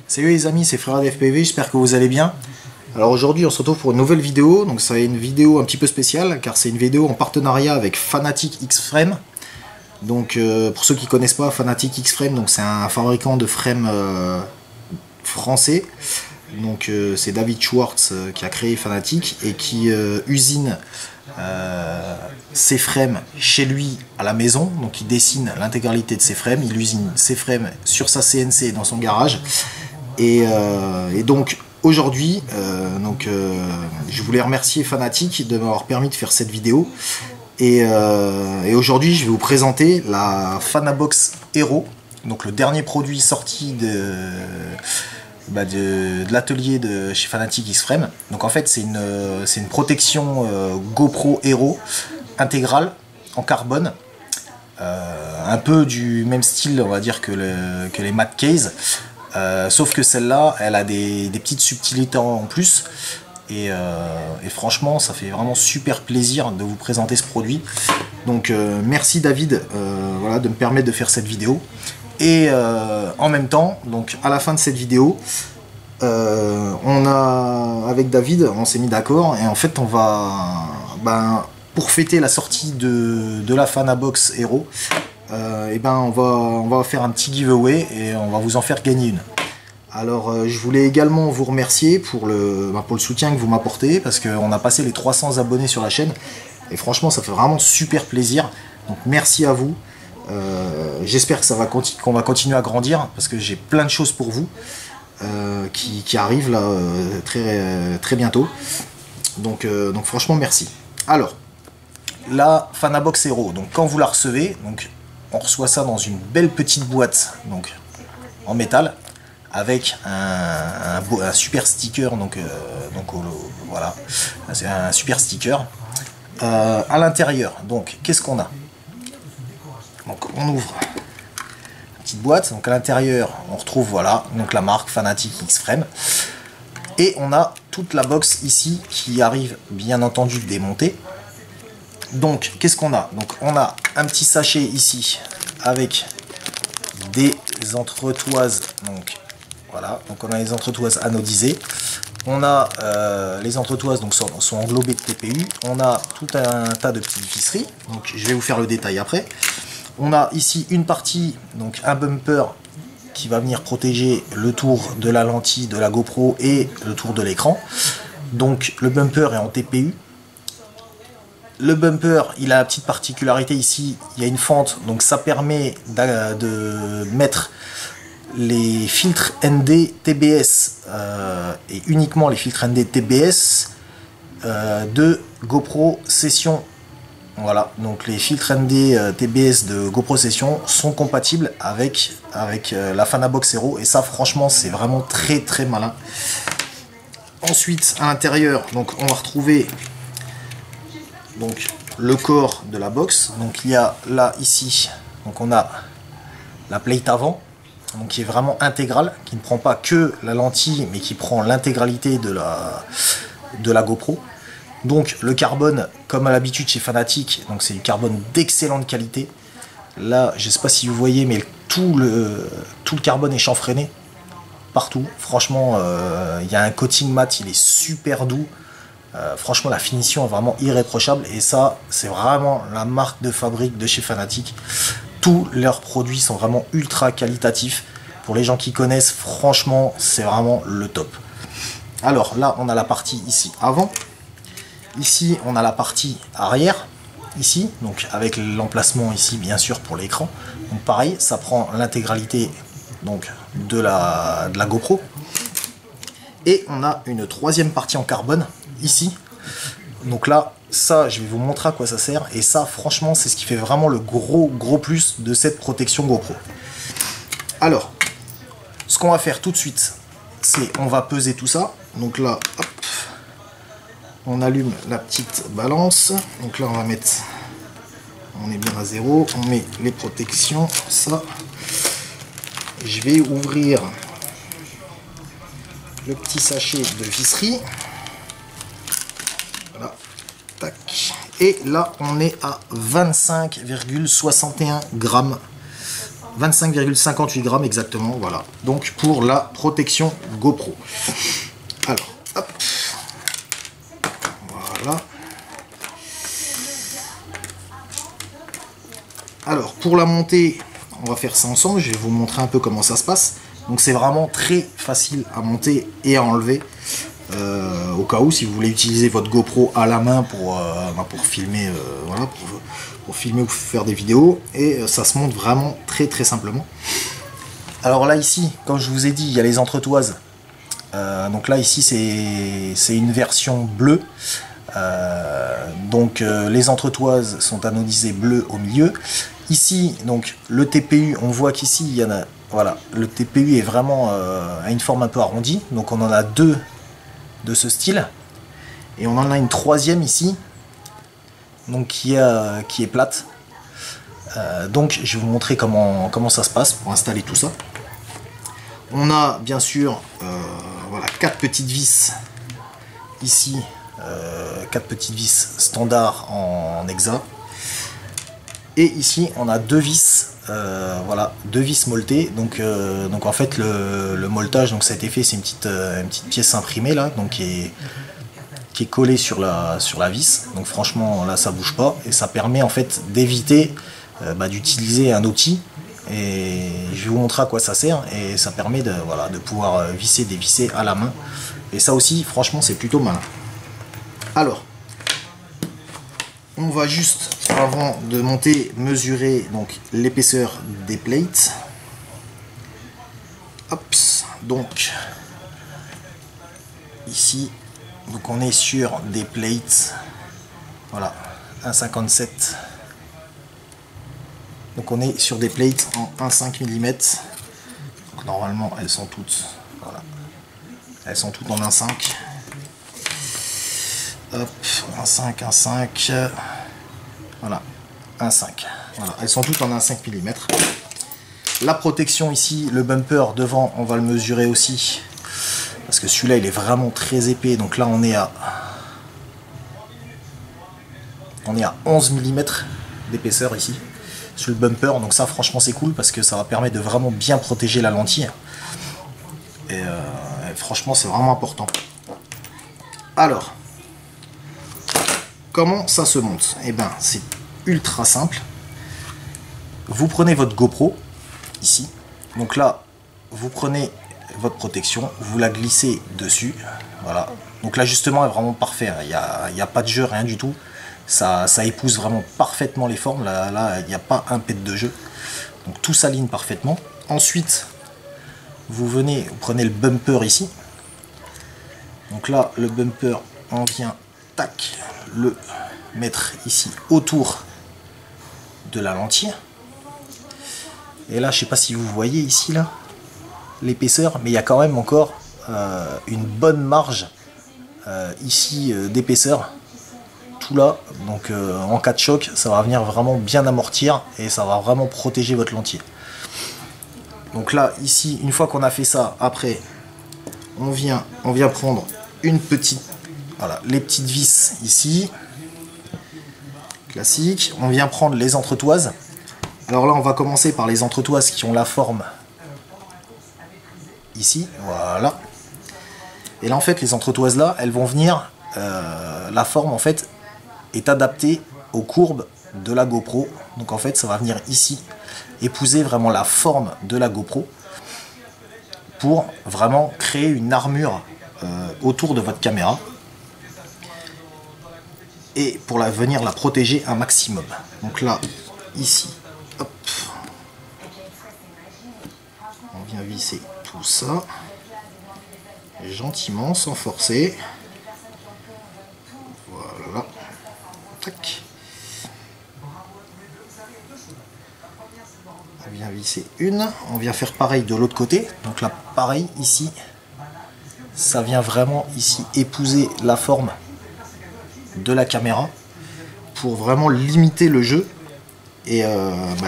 Salut les amis, c'est Frère FPV, j'espère que vous allez bien. Alors aujourd'hui on se retrouve pour une nouvelle vidéo, donc ça va être une vidéo un petit peu spéciale car c'est une vidéo en partenariat avec Fanatec X-Frame. Donc pour ceux qui ne connaissent pas Fanatec X-Frame, donc c'est un fabricant de frames français. Donc c'est David Schwartz qui a créé Fanatec et qui usine ses frames chez lui à la maison. Donc il dessine l'intégralité de ses frames, il usine ses frames sur sa CNC dans son garage. Et donc aujourd'hui, je voulais remercier Fanatec de m'avoir permis de faire cette vidéo. Et aujourd'hui, je vais vous présenter la Fanabox Hero, donc le dernier produit sorti de l'atelier de chez Fanatec X-Frame. Donc en fait, c'est une protection GoPro Hero intégrale en carbone, un peu du même style, on va dire, que les Mat Case. Sauf que celle-là, elle a des petites subtilités en plus. Et franchement, ça fait vraiment super plaisir de vous présenter ce produit. Donc merci David voilà, de me permettre de faire cette vidéo. Et en même temps, donc à la fin de cette vidéo, avec David, on s'est mis d'accord. Et en fait, on va, pour fêter la sortie de la Fanabox Hero, on va faire un petit giveaway et on va vous en faire gagner une. Alors je voulais également vous remercier pour le soutien que vous m'apportez, parce qu'on a passé les 300 abonnés sur la chaîne et franchement ça fait vraiment super plaisir. Donc merci à vous. J'espère que qu'on va continuer à grandir, parce que j'ai plein de choses pour vous qui arrivent là très bientôt. Donc franchement merci. Alors la Fanabox Hero, donc quand vous la recevez, donc on reçoit ça dans une belle petite boîte, donc en métal, avec un super sticker, voilà, c'est un super sticker. À l'intérieur, donc qu'est-ce qu'on a? Donc on ouvre la petite boîte, donc à l'intérieur on retrouve, voilà, donc la marque Fanatec X-Frame, et on a toute la box ici qui arrive bien entendu démontée. Donc qu'est-ce qu'on a? Donc on a un petit sachet ici avec des entretoises, donc voilà, donc on a les entretoises anodisées, on a les entretoises donc sont englobées de TPU, on a tout un tas de petites visseries, donc je vais vous faire le détail après. On a ici une partie, donc un bumper qui va venir protéger le tour de la lentille de la GoPro et le tour de l'écran. Donc le bumper est en TPU. Le bumper, il a la petite particularité ici, il y a une fente, donc ça permet de mettre les filtres ND TBS et uniquement les filtres ND TBS de GoPro Session. Voilà, donc les filtres ND TBS de GoPro Session sont compatibles avec la Fanabox Hero, et ça franchement c'est vraiment très malin. Ensuite à l'intérieur, donc on va retrouver donc le corps de la box. Donc il y a là ici, donc on a la plate avant, donc qui est vraiment intégrale, qui ne prend pas que la lentille mais qui prend l'intégralité de la GoPro. Donc le carbone, comme à l'habitude chez Fanatec, donc c'est du carbone d'excellente qualité. Là je sais pas si vous voyez, mais tout le carbone est chanfreiné partout. Franchement il y a un coating mat, il est super doux. Franchement la finition est vraiment irréprochable, et ça c'est vraiment la marque de fabrique de chez Fanatec. Tous leurs produits sont vraiment ultra qualitatifs. Pour les gens qui connaissent, franchement c'est vraiment le top. Alors là on a la partie ici avant, ici on a la partie arrière ici, donc avec l'emplacement ici bien sûr pour l'écran. Donc pareil, ça prend l'intégralité donc de la GoPro. Et on a une troisième partie en carbone ici. Donc là, ça, je vais vous montrer à quoi ça sert. Et ça, franchement, c'est ce qui fait vraiment le gros plus de cette protection GoPro. Alors, ce qu'on va faire tout de suite, c'est on va peser tout ça. Donc là, hop, on allume la petite balance. Donc là, on va mettre, on est bien à 0. On met les protections, ça. Je vais ouvrir le petit sachet de visserie. Voilà. Tac. Et là, on est à 25,61 grammes 25,58 grammes exactement, voilà. Donc pour la protection GoPro. Alors, hop. Voilà. Alors, pour la montée, on va faire ça ensemble. Je vais vous montrer un peu comment ça se passe. Donc c'est vraiment très facile à monter et à enlever. Au cas où, si vous voulez utiliser votre GoPro à la main pour filmer, voilà, pour filmer ou faire des vidéos, et ça se monte vraiment très simplement. Alors là ici, comme je vous ai dit, il y a les entretoises. Donc là ici c'est une version bleue. Les entretoises sont anodisées bleu au milieu. Ici donc le TPU, on voit qu'ici il y en a, voilà, le TPU est vraiment à une forme un peu arrondie. Donc on en a deux de ce style, et on en a une troisième ici, donc qui est plate. Donc je vais vous montrer comment ça se passe pour installer tout ça. On a bien sûr voilà, 4 petites vis ici, 4 petites vis standard en hexa, et ici on a 2 vis, voilà, 2 vis molletées. Donc en fait le molletage, donc ça a été fait, c'est une petite pièce imprimée là, donc qui est collée sur la vis. Donc franchement là ça bouge pas, et ça permet en fait d'éviter d'utiliser un outil. Et je vais vous montrer à quoi ça sert, et ça permet de pouvoir visser, dévisser à la main, et ça aussi franchement c'est plutôt malin. Alors on va juste, avant de monter, mesurer donc l'épaisseur des plates. Hop, donc ici, donc on est sur des plates, voilà, 1,57. Donc on est sur des plates en 1,5 mm. Donc normalement elles sont toutes, voilà, elles sont toutes en 1,5. Hop, 1,5, voilà, 1,5. Voilà, elles sont toutes en 1,5 mm. La protection ici, le bumper devant, on va le mesurer aussi, parce que celui-là il est vraiment très épais. Donc là on est à 11 mm d'épaisseur ici sur le bumper. Donc ça franchement c'est cool, parce que ça va permettre de vraiment bien protéger la lentille, et franchement c'est vraiment important. Alors comment ça se monte? Eh ben c'est ultra simple. Vous prenez votre GoPro ici, donc là vous prenez votre protection, vous la glissez dessus, voilà. Donc l'ajustement est vraiment parfait, il n'y a pas de jeu, rien du tout. Ça épouse vraiment parfaitement les formes, là il n'y a pas un pet de jeu, donc tout s'aligne parfaitement. Ensuite vous prenez le bumper ici, donc là le bumper, on vient tac le mettre ici autour de la lentille, et là je sais pas si vous voyez ici là l'épaisseur, mais il y a quand même encore une bonne marge ici d'épaisseur, tout là. Donc en cas de choc ça va venir vraiment bien amortir, et ça va vraiment protéger votre lentille. Donc là ici, une fois qu'on a fait ça, après on vient prendre une petite, voilà, les petites vis ici classique. On vient prendre les entretoises. Alors là on va commencer par les entretoises qui ont la forme ici, voilà. Et là en fait les entretoises là, elles vont venir, la forme en fait est adaptée aux courbes de la GoPro. Donc en fait ça va venir ici épouser vraiment la forme de la GoPro, pour vraiment créer une armure autour de votre caméra, et pour venir la protéger un maximum. Donc là ici, hop, on vient visser tout ça gentiment sans forcer, voilà, tac. On vient visser une, on vient faire pareil de l'autre côté. Donc là pareil ici, ça vient vraiment ici épouser la forme de la caméra, pour vraiment limiter le jeu, et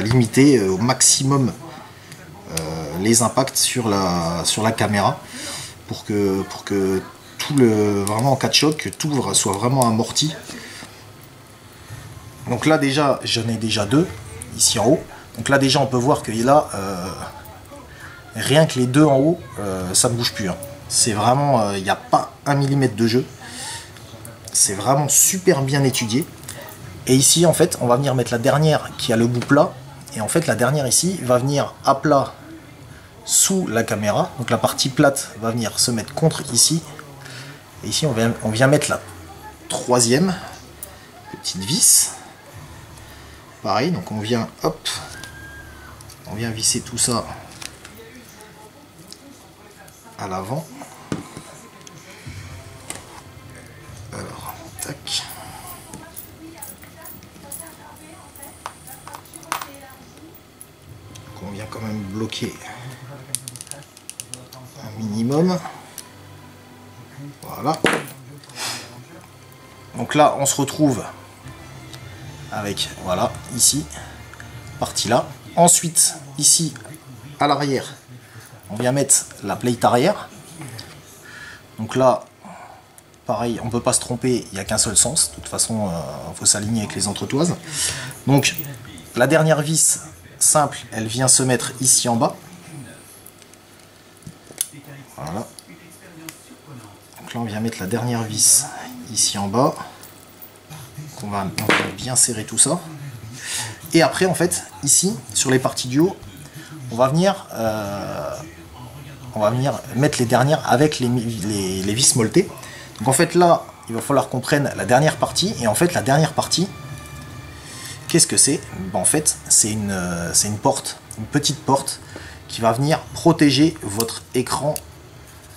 limiter au maximum les impacts sur la caméra, pour que tout vraiment en cas de choc, que tout soit vraiment amorti. Donc là déjà j'en ai déjà deux ici en haut. Donc là déjà on peut voir que là, rien que les deux en haut, ça ne bouge plus. Hein. C'est vraiment, il n'y a pas 1 millimètre de jeu. C'est vraiment super bien étudié. Et ici en fait on va venir mettre la dernière qui a le bout plat. Et en fait la dernière ici va venir à plat sous la caméra. Donc la partie plate va venir se mettre contre ici. Et ici on vient mettre la troisième petite vis. Pareil, donc on vient, hop, on vient visser tout ça à l'avant. Alors, tac. Donc on vient quand même bloquer un minimum. Voilà. Donc là, on se retrouve avec, voilà, ici, partie là. Ensuite, ici, à l'arrière, on vient mettre la plate arrière. Donc là, pareil, on ne peut pas se tromper, il n'y a qu'un seul sens. De toute façon, il faut s'aligner avec les entretoises. Donc, la dernière vis simple, elle vient se mettre ici en bas. Voilà. Donc là, on vient mettre la dernière vis ici en bas. Donc on va bien serrer tout ça. Et après, en fait, ici, sur les parties du haut, on va venir mettre les dernières avec les vis molletées. Donc en fait, là, il va falloir qu'on prenne la dernière partie. Et en fait, la dernière partie, qu'est-ce que c'est? Ben, en fait, c'est une porte, une petite porte qui va venir protéger votre écran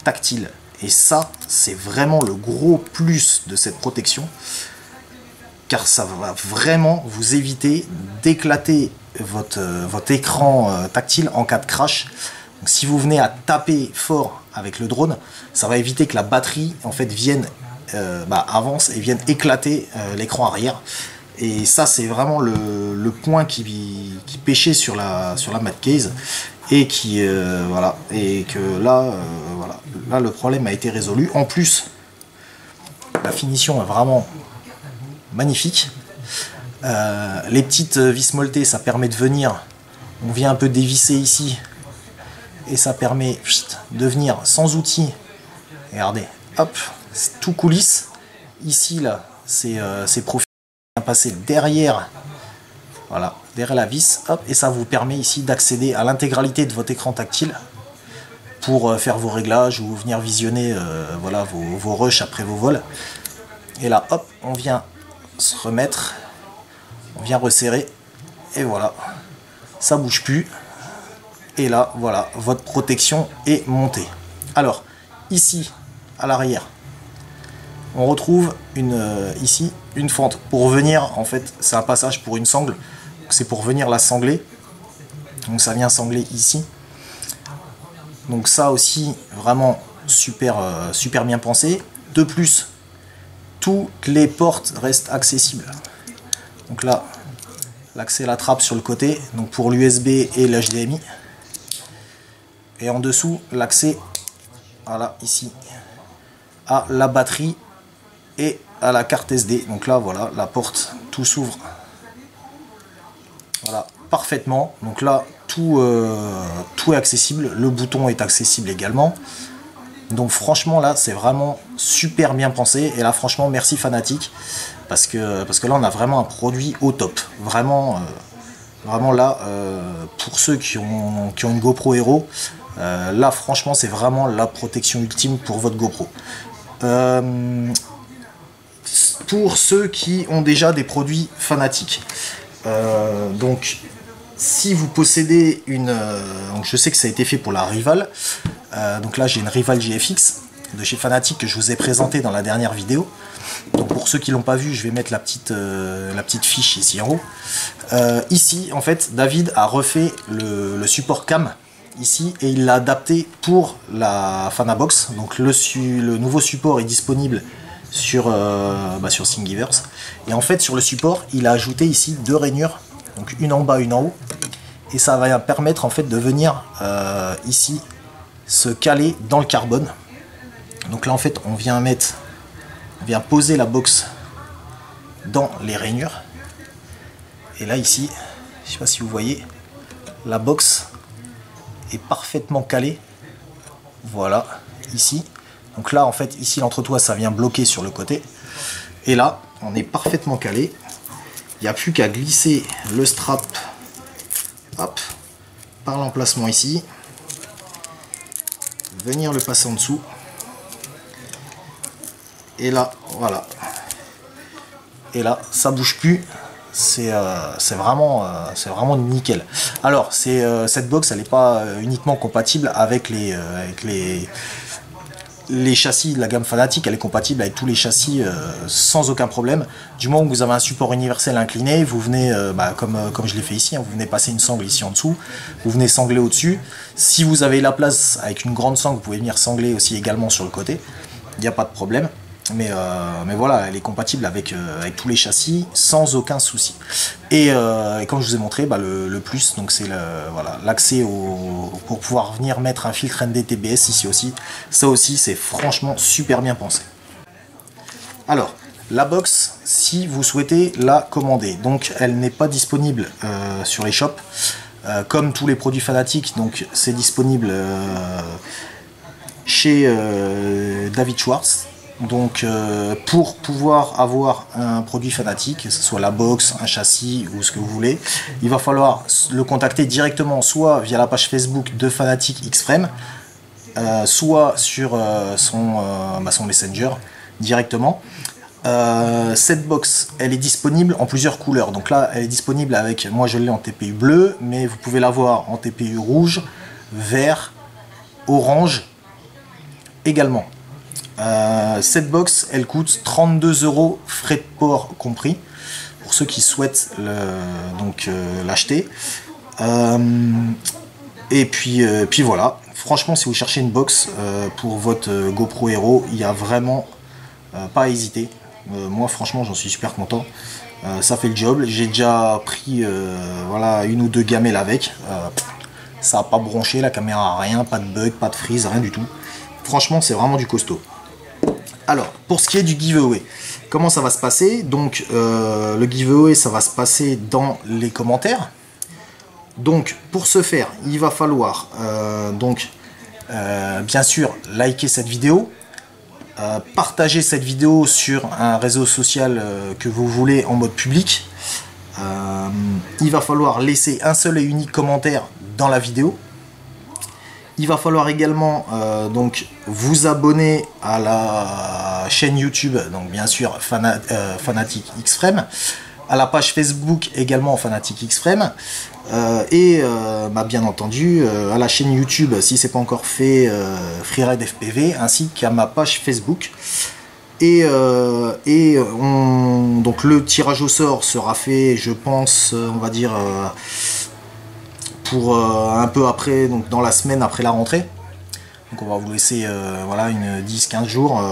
tactile. Et ça, c'est vraiment le gros plus de cette protection, car ça va vraiment vous éviter d'éclater votre écran tactile en cas de crash. Donc, si vous venez à taper fort avec le drone, ça va éviter que la batterie en fait avance et vienne éclater l'écran arrière. Et ça, c'est vraiment le point qui pêchait sur la Mad Case. Et qui voilà, et que là voilà, là le problème a été résolu. En plus, la finition est vraiment magnifique. Les petites vis molletées, ça permet de venir, on vient un peu dévisser ici et ça permet de venir sans outils. Regardez, hop, tout coulisse. Ici là, c'est profil passer derrière. Voilà, derrière la vis, hop, et ça vous permet ici d'accéder à l'intégralité de votre écran tactile pour faire vos réglages ou venir visionner voilà, vos rushs après vos vols. Et là, hop, on vient se remettre, on vient resserrer, et voilà, ça bouge plus. Et là, voilà, votre protection est montée. Alors, ici, à l'arrière, on retrouve ici une fente. Pour venir, en fait, c'est un passage pour une sangle. C'est pour venir la sangler. Donc ça vient sangler ici. Donc ça aussi, vraiment super, super bien pensé. De plus, toutes les portes restent accessibles. Donc là, l'accès à la trappe sur le côté, donc pour l'USB et l'HDMI. Et en dessous, l'accès, voilà, ici, à la batterie et à la carte SD. Donc là, voilà, la porte, tout s'ouvre. Voilà, parfaitement. Donc là, tout est accessible. Le bouton est accessible également. Donc franchement, là, c'est vraiment super bien pensé. Et là, franchement, merci Fanatec. Parce que là, on a vraiment un produit au top. Vraiment, vraiment là, pour ceux qui ont une GoPro Hero, là, franchement, c'est vraiment la protection ultime pour votre GoPro. Pour ceux qui ont déjà des produits Fanatec. Donc si vous possédez donc je sais que ça a été fait pour la Rival, donc là j'ai une Rival GFX de chez Fanatec que je vous ai présenté dans la dernière vidéo. Donc pour ceux qui l'ont pas vu, je vais mettre la petite fiche ici en haut. Ici en fait David a refait le support cam ici et il l'a adapté pour la Fanabox. Donc le nouveau support est disponible sur Thingiverse. Et en fait sur le support il a ajouté ici deux rainures, donc une en bas une en haut, et ça va permettre en fait de venir ici se caler dans le carbone. Donc là en fait on vient poser la box dans les rainures, et là ici, je sais pas si vous voyez, la box est parfaitement calée. Voilà, ici. Donc là, en fait, ici, l'entretoit, ça vient bloquer sur le côté. Et là, on est parfaitement calé. Il n'y a plus qu'à glisser le strap, hop, par l'emplacement ici. Venir le passer en dessous. Et là, voilà. Et là, ça bouge plus. C'est vraiment nickel. Alors, cette box, elle n'est pas uniquement compatible avec les châssis de la gamme Fanatec. Elle est compatible avec tous les châssis sans aucun problème. Du moment que vous avez un support universel incliné, vous venez, comme je l'ai fait ici, hein, vous venez passer une sangle ici en dessous, vous venez sangler au-dessus. Si vous avez la place avec une grande sangle, vous pouvez venir sangler aussi également sur le côté. Il n'y a pas de problème. Mais voilà, elle est compatible avec tous les châssis sans aucun souci. Et comme je vous ai montré, le plus, donc c'est l'accès pour pouvoir venir mettre un filtre ND-TBS ici aussi. Ça aussi, c'est franchement super bien pensé. Alors, la box, si vous souhaitez la commander, donc elle n'est pas disponible sur les shops. Comme tous les produits Fanatec, donc c'est disponible chez David Schwartz. Donc pour pouvoir avoir un produit Fanatec, que ce soit la box, un châssis ou ce que vous voulez, il va falloir le contacter directement soit via la page Facebook de Fanatec Xframe, soit sur son Messenger directement. Cette box, elle est disponible en plusieurs couleurs. Donc là, elle est disponible avec, moi je l'ai en TPU bleu, mais vous pouvez l'avoir en TPU rouge, vert, orange également. Cette box, elle coûte 32 €, frais de port compris, pour ceux qui souhaitent l'acheter. Et puis voilà, franchement, si vous cherchez une box pour votre GoPro Hero, il n'y a vraiment pas à hésiter. Moi, franchement, j'en suis super content. Ça fait le job. J'ai déjà pris une ou deux gamelles avec. Ça n'a pas bronché, la caméra, rien, pas de bug, pas de freeze, rien du tout. Franchement, c'est vraiment du costaud. Alors, pour ce qui est du giveaway, comment ça va se passer? Donc, le giveaway, ça va se passer dans les commentaires. Donc, pour ce faire, il va falloir, bien sûr, liker cette vidéo, partager cette vidéo sur un réseau social que vous voulez en mode public. Il va falloir laisser un seul et unique commentaire dans la vidéo. Il va falloir également vous abonner à la chaîne YouTube, donc bien sûr Fanatec Xframe, à la page Facebook également Fanatec Xframe, et bien entendu à la chaîne YouTube si c'est pas encore fait, Freeride FPV, ainsi qu'à ma page Facebook. Et donc le tirage au sort sera fait, je pense, on va dire pour un peu après, donc dans la semaine après la rentrée. Donc on va vous laisser une 10-15 jours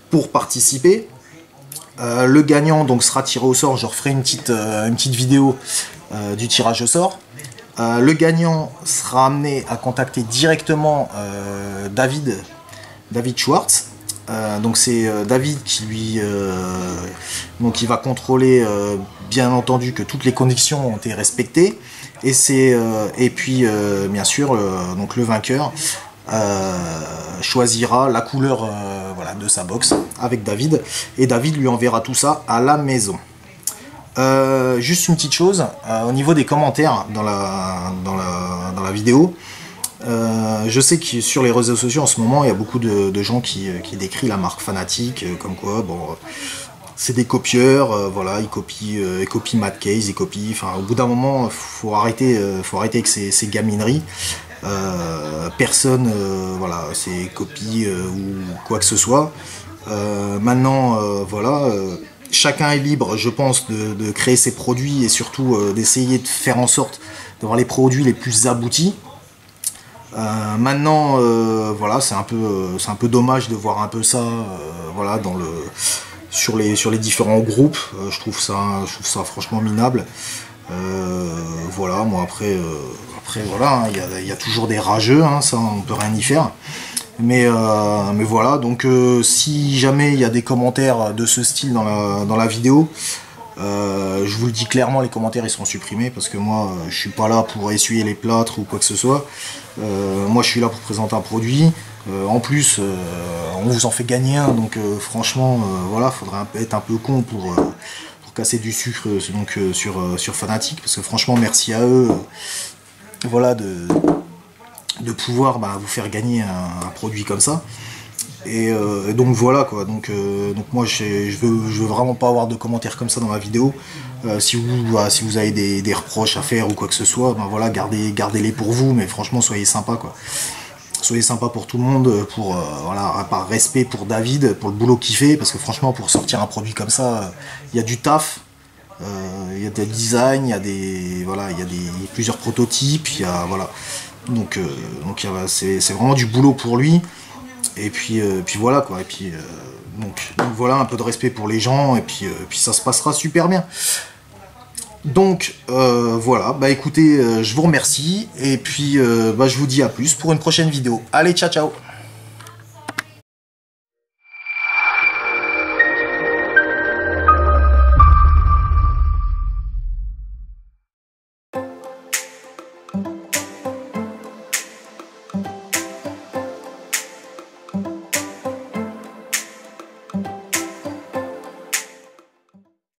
pour participer. Le gagnant donc sera tiré au sort. Je referai une petite vidéo du tirage au sort. Le gagnant sera amené à contacter directement David Schwartz. Donc c'est David qui qui va contrôler bien entendu que toutes les conditions ont été respectées, et puis bien sûr donc le vainqueur choisira la couleur de sa box avec David, et David lui enverra tout ça à la maison. Juste une petite chose au niveau des commentaires dans la vidéo. Je sais que sur les réseaux sociaux en ce moment, il y a beaucoup de gens qui décrivent la marque Fanatec comme quoi, c'est des copieurs, ils copient Mad Case, ils copient. Enfin, au bout d'un moment, faut arrêter avec ces gamineries. Personne, c'est copie ou quoi que ce soit. Maintenant, chacun est libre, je pense, de créer ses produits, et surtout d'essayer de faire en sorte d'avoir les produits les plus aboutis. Maintenant, c'est un peu dommage de voir un peu ça, sur les différents groupes. Je trouve ça franchement minable. Moi après il y a toujours des rageux, hein, ça on peut rien y faire. Mais voilà, donc si jamais il y a des commentaires de ce style dans la vidéo, Je vous le dis clairement, les commentaires ils seront supprimés parce que moi je suis pas là pour essuyer les plâtres ou quoi que ce soit. Moi je suis là pour présenter un produit. En plus on vous en fait gagner un, donc franchement voilà, faudrait être un peu con pour casser du sucre donc, sur Fanatic, parce que franchement merci à eux voilà, de pouvoir vous faire gagner un produit comme ça. Et donc voilà quoi, donc moi je veux vraiment pas avoir de commentaires comme ça dans ma vidéo. Si vous avez des reproches à faire ou quoi que ce soit, voilà, gardez-les pour vous, mais franchement soyez sympa quoi. Soyez sympa pour tout le monde, pour voilà, par respect pour David, pour le boulot qu'il fait, parce que franchement pour sortir un produit comme ça, il y a du taf, il y a des designs, il y a plusieurs prototypes, il y a voilà. Donc c'est vraiment du boulot pour lui. Et puis voilà quoi, et puis donc voilà, un peu de respect pour les gens, et puis ça se passera super bien. Donc voilà, écoutez, je vous remercie, et puis je vous dis à plus pour une prochaine vidéo. Allez, ciao ciao.